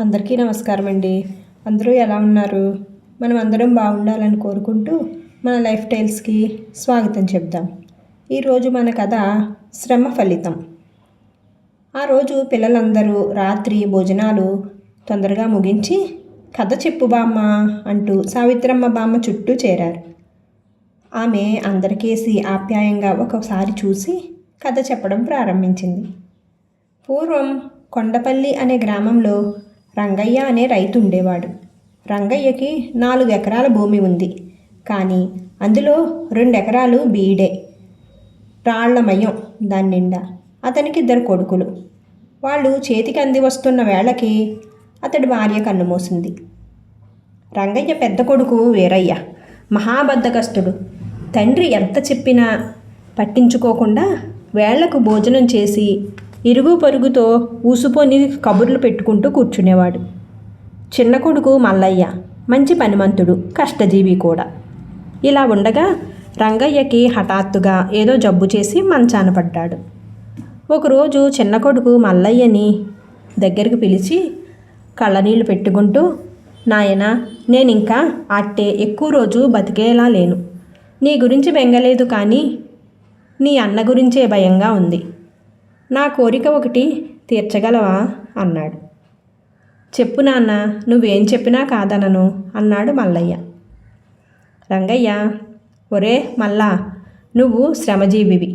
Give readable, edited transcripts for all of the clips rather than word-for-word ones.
అందరికీ నమస్కారం అండి. అందరూ ఎలా ఉన్నారు? మనం అందరం బాగుండాలని కోరుకుంటూ మన లైఫ్ టైల్స్కి స్వాగతం చెప్దాం. ఈరోజు మన కథ శ్రమ ఫలితం. ఆ రోజు పిల్లలందరూ రాత్రి భోజనాలు తొందరగా ముగించి కథ చెప్పు బామ్మ అంటూ సావిత్రమ్మ బామ్మ చుట్టూ చేరారు. ఆమె అందరికేసి ఆప్యాయంగా ఒకసారి చూసి కథ చెప్పడం ప్రారంభించింది. పూర్వం కొండపల్లి అనే గ్రామంలో రంగయ్య అనే రైతు ఉండేవాడు. రంగయ్యకి 4 ఎకరాల భూమి ఉంది. కానీ అందులో 2 ఎకరాలు బీడే, రాళ్లమయం దాని నిండా. అతనికి 2 కొడుకులు. వాళ్ళు చేతికి అంది వస్తున్న వేళకి అతడి భార్య కన్నుమూసింది. రంగయ్య పెద్ద కొడుకు వీరయ్య మహాబద్ధకస్తుడు. తండ్రి ఎంత చెప్పినా పట్టించుకోకుండా వేళ్లకు భోజనం చేసి ఇరుగు పొరుగుతో ఊసుపోని కబుర్లు పెట్టుకుంటూ కూర్చునేవాడు. చిన్న కొడుకు మల్లయ్య మంచి పనిమంతుడు, కష్టజీవి కూడా. ఇలా ఉండగా రంగయ్యకి హఠాత్తుగా ఏదో జబ్బు చేసి మంచాన పడ్డాడు. ఒకరోజు చిన్న కొడుకు మల్లయ్యని దగ్గరికి పిలిచి కళ్ళనీళ్ళు పెట్టుకుంటూ, నాయనా, నేనింకా అట్టే ఎక్కువ రోజు బతికేలా లేను. నీ గురించి బెంగలేదు, కానీ నీ అన్న గురించే భయంగా ఉంది. నా కోరిక ఒకటి తీర్చగలవా అన్నాడు. చెప్పు నాన్న, నువ్వేం చెప్పినా కాదనను అన్నాడు మల్లయ్య. రంగయ్య, ఒరే మల్లా, నువ్వు శ్రమజీవివి.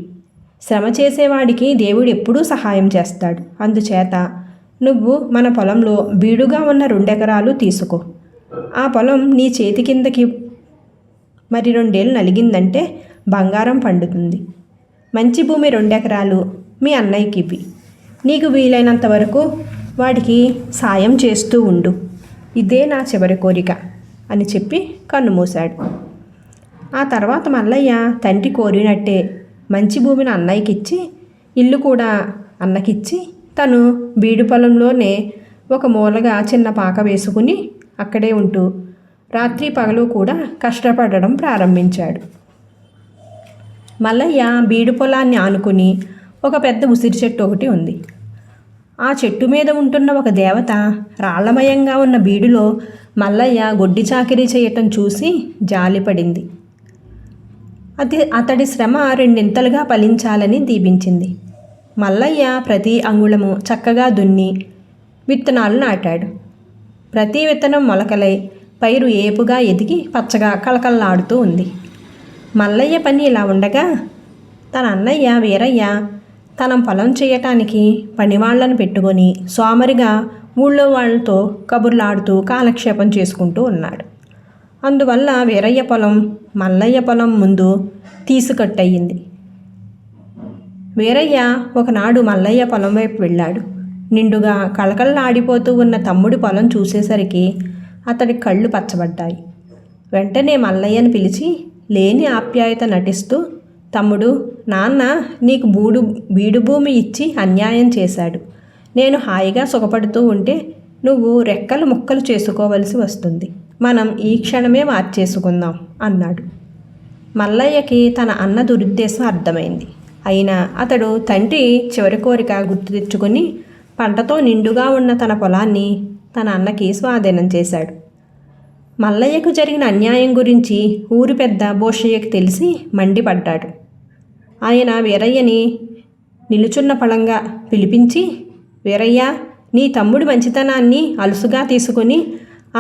శ్రమ చేసేవాడికి దేవుడు ఎప్పుడూ సహాయం చేస్తాడు. అందుచేత నువ్వు మన పొలంలో బీడుగా ఉన్న 2 ఎకరాలు తీసుకో. ఆ పొలం నీ చేతి కిందకి మరి 2 ఏళ్ళు నలిగిందంటే బంగారం పండుతుంది. మంచి భూమి 2 ఎకరాలు మీ అన్నయ్యకి ఇవ్వి. నీకు వీలైనంత వరకు వాడికి సాయం చేస్తూ ఉండు. ఇదే నా చివరి కోరిక అని చెప్పి కన్నుమూశాడు. ఆ తర్వాత మల్లయ్య తండ్రి కోరినట్టే మంచి భూమిని అన్నయ్యకిచ్చి, ఇల్లు కూడా అన్నకిచ్చి, తను బీడు పొలంలోనే ఒక మూలగా చిన్న పాక వేసుకుని అక్కడే ఉంటూ రాత్రి పగలు కూడా కష్టపడడం ప్రారంభించాడు. మల్లయ్య బీడు పొలాన్ని ఆనుకుని ఒక పెద్ద ఉసిరి చెట్టు ఒకటి ఉంది. ఆ చెట్టు మీద ఉంటున్న ఒక దేవత రాళ్లమయంగా ఉన్న బీడులో మల్లయ్య గొడ్డి చాకిరీ చేయటం చూసి జాలిపడింది. అతడి శ్రమ 2 ఫలించాలని దీవించింది. మల్లయ్య ప్రతి అంగుళము చక్కగా దున్ని విత్తనాలు నాటాడు. ప్రతి విత్తనం మొలకలై పైరు ఏపుగా ఎదిగి పచ్చగా కళకళలాడుతూ ఉంది. మల్లయ్య పని ఇలా ఉండగా తన అన్నయ్య వీరయ్య తన పొలం చేయటానికి పనివాళ్లను పెట్టుకొని సోమరిగా ఊళ్ళో వాళ్ళతో కబుర్లాడుతూ కాలక్షేపం చేసుకుంటూ ఉన్నాడు. అందువల్ల వీరయ్య పొలం మల్లయ్య పొలం ముందు తీసుకట్టయింది. వీరయ్య ఒకనాడు మల్లయ్య పొలం వైపు వెళ్ళాడు. నిండుగా కళకళలాడిపోతూ ఉన్న తమ్ముడి పొలం చూసేసరికి అతడి కళ్ళు పచ్చబడ్డాయి. వెంటనే మల్లయ్యను పిలిచి లేని ఆప్యాయత నటిస్తూ, తమ్ముడు, నాన్న నీకు బీడు భూమి ఇచ్చి అన్యాయం చేశాడు. నేను హాయిగా సుఖపడుతూ ఉంటే నువ్వు రెక్కలు ముక్కలు చేసుకోవలసి వస్తుంది. మనం ఈ క్షణమే మార్చేసుకుందాం అన్నాడు. మల్లయ్యకి తన అన్న దురుద్దేశం అర్థమైంది. అయినా అతడు తండ్రి చివరి కోరిక గుర్తు తెచ్చుకొని పంటతో నిండుగా ఉన్న తన పొలాన్ని తన అన్నకి స్వాధీనం చేశాడు. మల్లయ్యకు జరిగిన అన్యాయం గురించి ఊరి పెద్ద బోషయ్యకి తెలిసి మండిపడ్డాడు. ఆయన వీరయ్యని నిలుచున్న పళంగా పిలిపించి, వీరయ్య, నీ తమ్ముడి మంచితనాన్ని అలుసుగా తీసుకుని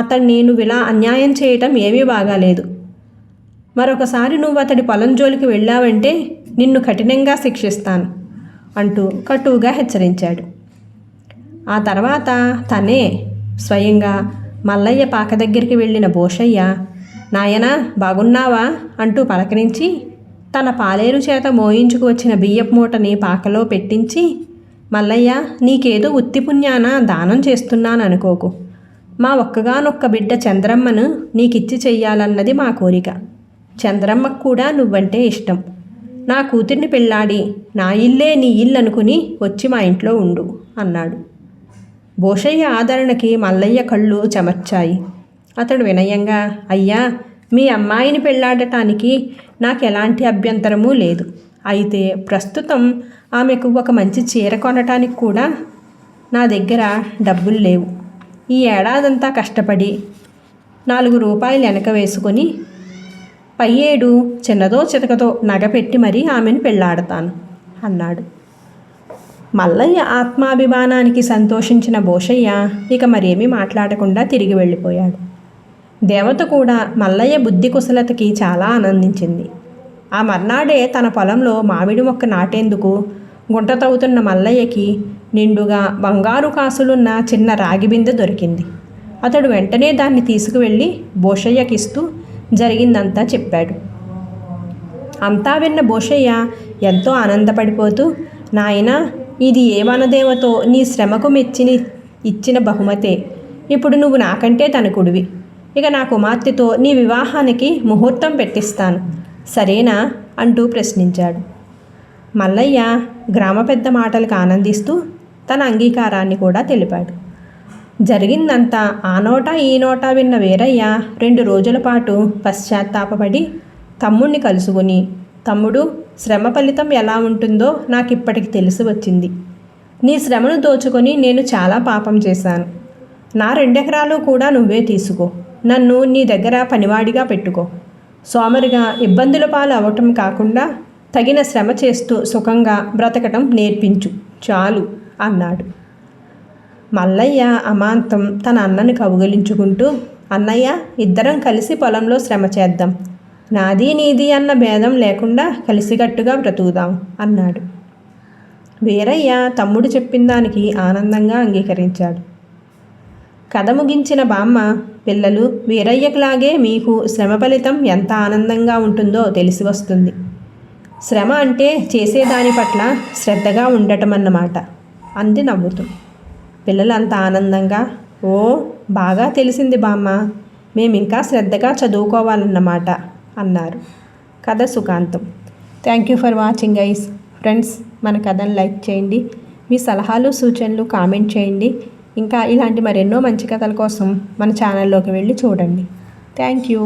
అతన్ని నువ్వు ఇలా అన్యాయం చేయటం ఏమీ బాగాలేదు. మరొకసారి నువ్వు అతడి పొలం జోలికి వెళ్ళావంటే నిన్ను కఠినంగా శిక్షిస్తాను అంటూ కటువుగా హెచ్చరించాడు. ఆ తర్వాత తనే స్వయంగా మల్లయ్య పాక దగ్గరికి వెళ్ళిన బోషయ్య, నాయనా బాగున్నావా అంటూ పలకరించి తన పాలేరు చేత మోయించుకు వచ్చిన బియ్యపు మూటని పాకలో పెట్టించి, మల్లయ్య, నీకేదో ఉత్తి పుణ్యాన దానం చేస్తున్నాను అనుకోకు. మా ఒక్కగానొక్క బిడ్డ చంద్రమ్మను నీకిచ్చి చెయ్యాలన్నది మా కోరిక. చంద్రమ్మకు కూడా నువ్వంటే ఇష్టం. నా కూతుర్ని పెళ్ళాడి నా ఇల్లే నీ ఇల్లు అనుకుని వచ్చి మా ఇంట్లో ఉండు అన్నాడు. బోషయ్య ఆదరణకి మల్లయ్య కళ్ళు చెమర్చాయి. అతడు వినయంగా, అయ్యా, మీ అమ్మాయిని పెళ్ళాడటానికి నాకు ఎలాంటి అభ్యంతరమూ లేదు. అయితే ప్రస్తుతం ఆమెకు ఒక మంచి చీర కొనటానికి కూడా నా దగ్గర డబ్బులు లేవు. ఈ ఏడాదంతా కష్టపడి 4 రూపాయలు వెనక వేసుకొని పై ఏడు చిన్నదో చితకదో నగ పెట్టి మరీ ఆమెను పెళ్ళాడతాను అన్నాడు. మల్లయ్య ఆత్మాభిమానానికి సంతోషించిన భూషయ్య ఇక మరేమీ మాట్లాడకుండా తిరిగి వెళ్ళిపోయాడు. దేవత కూడా మల్లయ్య బుద్ధి కుశలతకి చాలా ఆనందించింది. ఆ మర్నాడే తన పొలంలో మామిడి మొక్క నాటేందుకు గుంట తవ్వుతున్న మల్లయ్యకి నిండుగా బంగారు కాసులున్న చిన్న రాగి బిందె దొరికింది. అతడు వెంటనే దాన్ని తీసుకువెళ్ళి భూషయ్యకిస్తూ జరిగిందంతా చెప్పాడు. అంతా విన్న భూషయ్య ఎంతో ఆనందపడిపోతూ, నాయనా, ఇది ఏ వనదేవతో నీ శ్రమకు మెచ్చి ఇచ్చిన బహుమతే. ఇప్పుడు నువ్వు నాకంటే తనకుడివి. ఇక నా కుమార్తెతో నీ వివాహానికి ముహూర్తం పెట్టిస్తాను, సరేనా అంటూ ప్రశ్నించాడు. మల్లయ్య గ్రామ పెద్ద మాటలకు ఆనందిస్తూ తన అంగీకారాన్ని కూడా తెలిపాడు. జరిగిందంతా ఆ నోట ఈ నోట విన్న వీరయ్య 2 రోజుల పాటు పశ్చాత్తాపపడి తమ్ముణ్ణి కలుసుకుని, తమ్ముడు, శ్రమ ఫలితం ఎలా ఉంటుందో నాకు ఇప్పటికి తెలిసి వచ్చింది. నీ శ్రమను దోచుకొని నేను చాలా పాపం చేశాను. నా 2 ఎకరాలు కూడా నువ్వే తీసుకో. నన్ను నీ దగ్గర పనివాడిగా పెట్టుకో. సోమరిగా ఇబ్బందుల పాలు అవ్వటం కాకుండా తగిన శ్రమ చేస్తూ సుఖంగా బ్రతకటం నేర్పించు చాలు అన్నాడు. మల్లయ్య అమాంతం తన అన్నను కౌగిలించుకుంటూ, అన్నయ్య, ఇద్దరం కలిసి పొలంలో శ్రమ చేద్దాం. నాది నీది అన్న భేదం లేకుండా కలిసికట్టుగా బ్రతుకుదాం అన్నాడు. వీరయ్య తమ్ముడు చెప్పిన దానికి ఆనందంగా అంగీకరించాడు. కథ ముగించిన బామ్మ, పిల్లలు, వీరయ్యకులాగే మీకు శ్రమ ఫలితం ఎంత ఆనందంగా ఉంటుందో తెలిసి వస్తుంది. శ్రమ అంటే చేసేదాని పట్ల శ్రద్ధగా ఉండటం అన్నమాట అంది నవ్వుతూ. పిల్లలంతా ఆనందంగా, ఓ, బాగా తెలిసింది బామ్మ, మేమింకా శ్రద్ధగా చదువుకోవాలన్నమాట అన్నారు. కథ సుఖాంతం. Thank you for watching guys. Friends, మన కథను లైక్ చేయండి. మీ సలహాలు సూచనలు కామెంట్ చేయండి. ఇంకా ఇలాంటి మరెన్నో మంచి కథల కోసం మన ఛానల్లోకి వెళ్ళి చూడండి. Thank you.